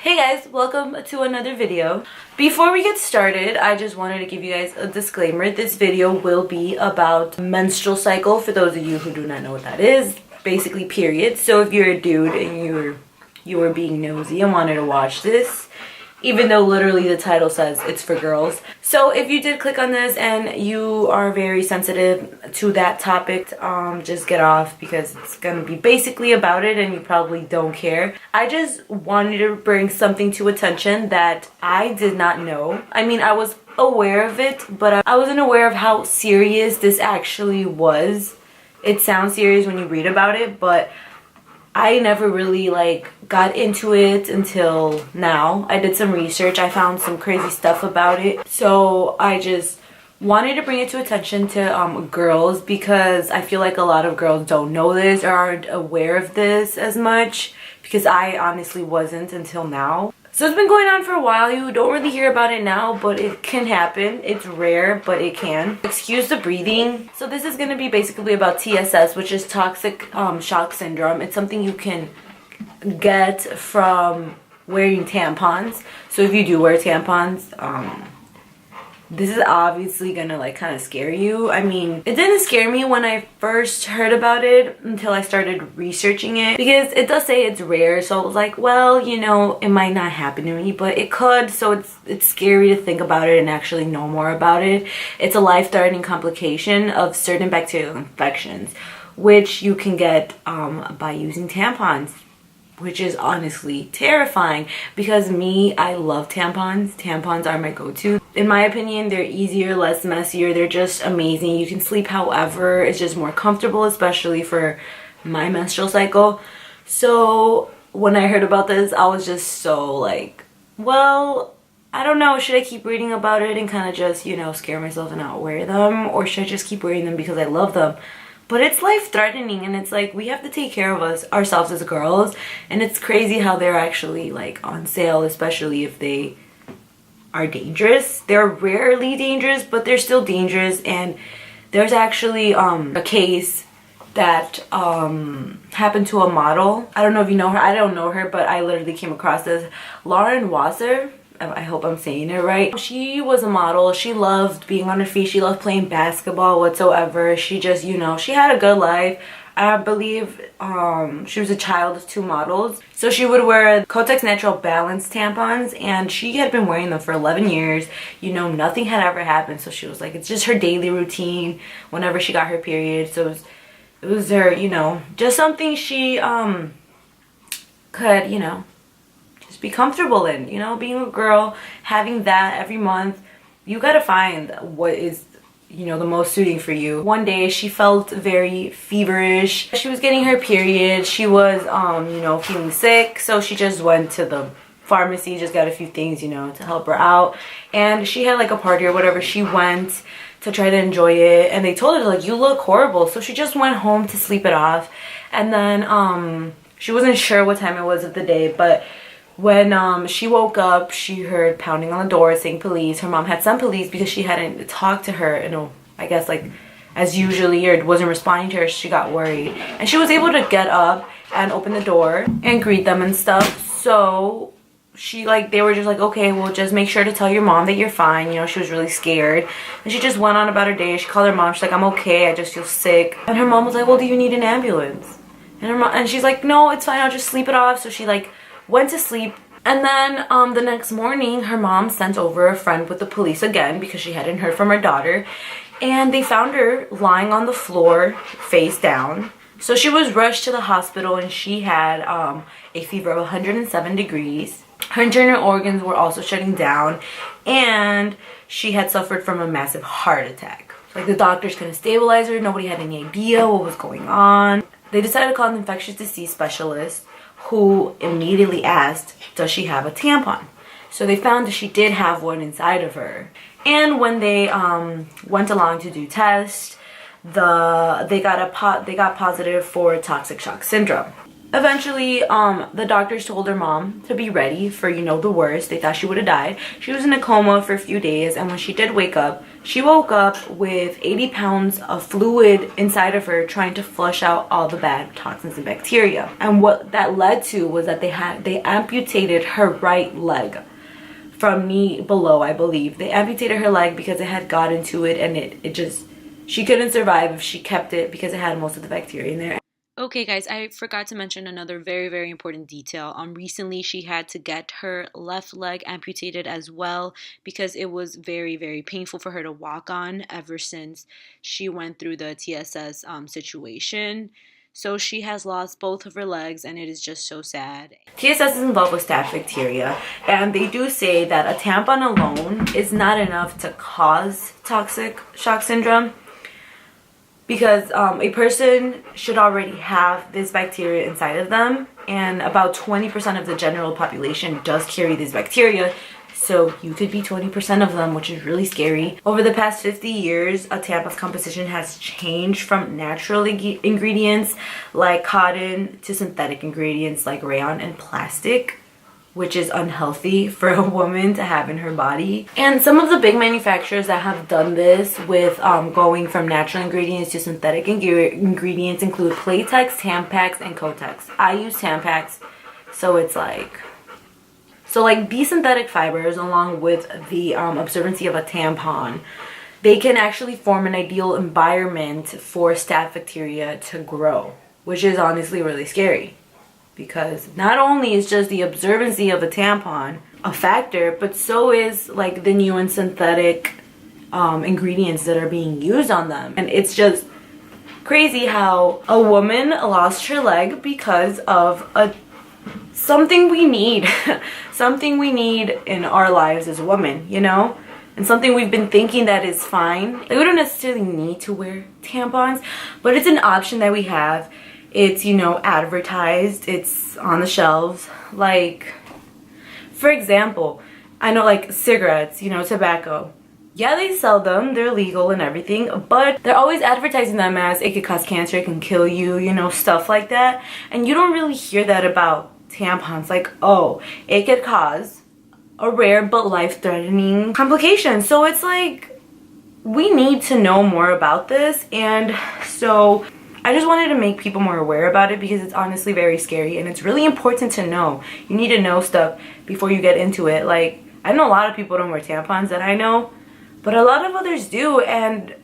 Hey guys, welcome to another video. Before we get started, I just wanted to give you guys a disclaimer. This video will be about menstrual cycle for those of you who do not know what that is. Basically, period. So if you're a dude and you were being nosy and wanted to watch this, even though literally the title says it's for girls. So if you did click on this and you are very sensitive to that topic, just get off because it's gonna be basically about it and you probably don't care. I just wanted to bring something to attention that I did not know. I mean, I was aware of it, but I wasn't aware of how serious this actually was. It sounds serious when you read about it, but I never really got into it until now. I did some research. I found some crazy stuff about it. So I just wanted to bring it to attention to girls because I feel like a lot of girls don't know this or aren't aware of this as much because I honestly wasn't until now. So it's been going on for a while. You don't really hear about it now, but it can happen. It's rare, but it can. Excuse the breathing. So this is going to be basically about TSS, which is toxic shock syndrome. It's something you can get from wearing tampons. So if you do wear tampons, this is obviously gonna kind of scare you. I mean, it didn't scare me when I first heard about it until I started researching it because it does say it's rare. So I was like, well, you know, it might not happen to me, but it could. So it's scary to think about it and actually know more about it. It's a life-threatening complication of certain bacterial infections, which you can get by using tampons, which is honestly terrifying because I love tampons. Tampons are my go-to. In my opinion, they're easier, less messier. They're just amazing. You can sleep however. It's just more comfortable, especially for my menstrual cycle. So when I heard about this, I was just so well, I don't know. Should I keep reading about it and kind of just, you know, scare myself and not wear them? Or should I just keep wearing them because I love them? But it's life-threatening, and it's we have to take care of ourselves as girls, and it's crazy how they're actually on sale, especially if they are dangerous. They're rarely dangerous, but they're still dangerous. And there's actually a case that happened to a model. I don't know if you know her. I don't know her, but I literally came across this. Lauren Wasser. I hope I'm saying it right. She was a model. She loved being on her feet. She loved playing basketball whatsoever. She just, you know, she had a good life. I believe she was a child of two models. So she would wear Kotex Natural Balance tampons, and she had been wearing them for 11 years. You know, nothing had ever happened. So she was it's just her daily routine whenever she got her period. So it was her, you know, just something she could, you know, be comfortable in. You know, being a girl, having that every month, you gotta find what is, you know, the most suiting for you. One day she felt very feverish. She was getting her period. She was you know, feeling sick, so she just went to the pharmacy, just got a few things, you know, to help her out. And she had a party or whatever. She went to try to enjoy it, and they told her you look horrible. So she just went home to sleep it off. And then she wasn't sure what time it was of the day, but when she woke up, she heard pounding on the door saying police. Her mom had sent police because she hadn't talked to her, you know, I guess as usually, or wasn't responding to her. She got worried, and she was able to get up and open the door and greet them and stuff. So she they were just okay, well, just make sure to tell your mom that you're fine. You know, she was really scared, and she just went on about her day. She called her mom. She's I'm okay, I just feel sick. And her mom was well, do you need an ambulance? And her mom, and she's no, it's fine, I'll just sleep it off. So she went to sleep. And then the next morning, her mom sent over a friend with the police again because she hadn't heard from her daughter. And they found her lying on the floor, face down. So she was rushed to the hospital, and she had a fever of 107 degrees. Her internal organs were also shutting down, and she had suffered from a massive heart attack. The doctors couldn't stabilize her. Nobody had any idea what was going on. They decided to call an infectious disease specialist, who immediately asked, does she have a tampon? So they found that she did have one inside of her. And when they went along to do tests, they got positive for toxic shock syndrome. Eventually, the doctors told her mom to be ready for, you know, the worst. They thought she would have died. She was in a coma for a few days, and when she did wake up, she woke up with 80 pounds of fluid inside of her trying to flush out all the bad toxins and bacteria. And what that led to was that they amputated her right leg from knee below, I believe. They amputated her leg because it had got into it, and it just, she couldn't survive if she kept it because it had most of the bacteria in there. Okay guys, I forgot to mention another very important detail. Recently she had to get her left leg amputated as well because it was very painful for her to walk on ever since she went through the TSS situation. So she has lost both of her legs, and it is just so sad. TSS is involved with staph bacteria, and they do say that a tampon alone is not enough to cause toxic shock syndrome, because a person should already have this bacteria inside of them, and about 20% of the general population does carry this bacteria, so you could be 20% of them, which is really scary. Over the past 50 years, a tampon's composition has changed from natural ingredients like cotton to synthetic ingredients like rayon and plastic, which is unhealthy for a woman to have in her body. And some of the big manufacturers that have done this with going from natural ingredients to synthetic ingredients include Playtex, Tampax, and Kotex. I use Tampax, so it's like... these synthetic fibers, along with the absorbency of a tampon, they can actually form an ideal environment for staph bacteria to grow, which is honestly really scary. Because not only is just the absorbency of a tampon a factor, but so is like the new and synthetic ingredients that are being used on them. And it's just crazy how a woman lost her leg because of something we need. Something we need in our lives as women, you know? And something we've been thinking that is fine. Like, we don't necessarily need to wear tampons, but it's an option that we have. It's, you know, advertised, it's on the shelves. Like, for example, I know like cigarettes, you know, tobacco. Yeah, they sell them, they're legal and everything, but they're always advertising them as it could cause cancer, it can kill you, you know, stuff like that. And you don't really hear that about tampons. Like, oh, it could cause a rare but life-threatening complication. So it's like, we need to know more about this, and so I just wanted to make people more aware about it because it's honestly very scary, and it's really important to know. You need to know stuff before you get into it. Like, I know a lot of people don't wear tampons that I know, but a lot of others do, and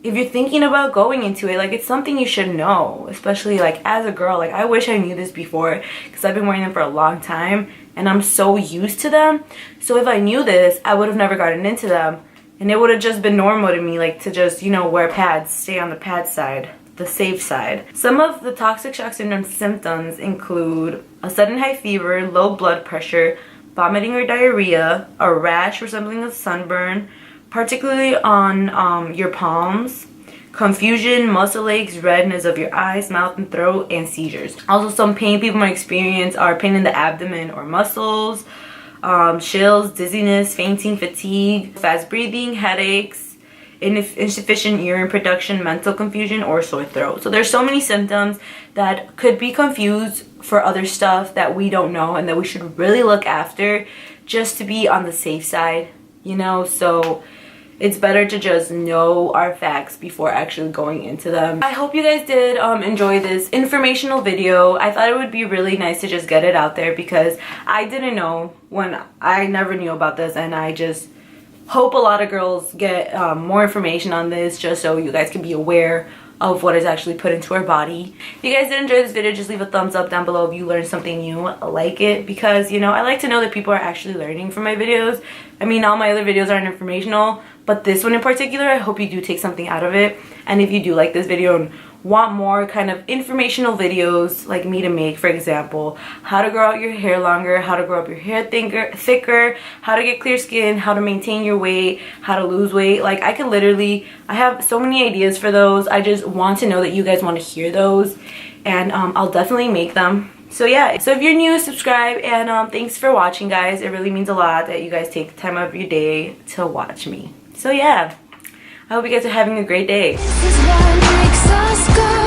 if you're thinking about going into it, like, it's something you should know, especially like as a girl. Like, I wish I knew this before because I've been wearing them for a long time and I'm so used to them. So if I knew this, I would have never gotten into them, and it would have just been normal to me, like, to just, you know, wear pads, stay on the pad side, the safe side. Some of the toxic shock syndrome symptoms include a sudden high fever, low blood pressure, vomiting or diarrhea, a rash resembling a sunburn, particularly on your palms, confusion, muscle aches, redness of your eyes, mouth, and throat, and seizures. Also, some pain people might experience are pain in the abdomen or muscles, chills, dizziness, fainting, fatigue, fast breathing, headaches, insufficient urine production, mental confusion, or sore throat. So there's so many symptoms that could be confused for other stuff that we don't know and that we should really look after just to be on the safe side, you know? So it's better to just know our facts before actually going into them. I hope you guys did enjoy this informational video. I thought it would be really nice to just get it out there because I didn't know, when I never knew about this, and I just hope a lot of girls get more information on this just so you guys can be aware of what is actually put into our body. If you guys did enjoy this video, just leave a thumbs up down below if you learned something new. Like it, because, you know, I like to know that people are actually learning from my videos. I mean, all my other videos aren't informational, but this one in particular, I hope you do take something out of it. And if you do like this video and want more kind of informational videos like me to make, for example, how to grow out your hair longer, how to grow up your hair thicker, how to get clear skin, how to maintain your weight, how to lose weight, like, I could literally, I have so many ideas for those. I just want to know that you guys want to hear those, and I'll definitely make them. So yeah, so if you're new, subscribe, and thanks for watching, guys. It really means a lot that you guys take the time out of your day to watch me. So yeah, I hope you guys are having a great day. This is what makes us go.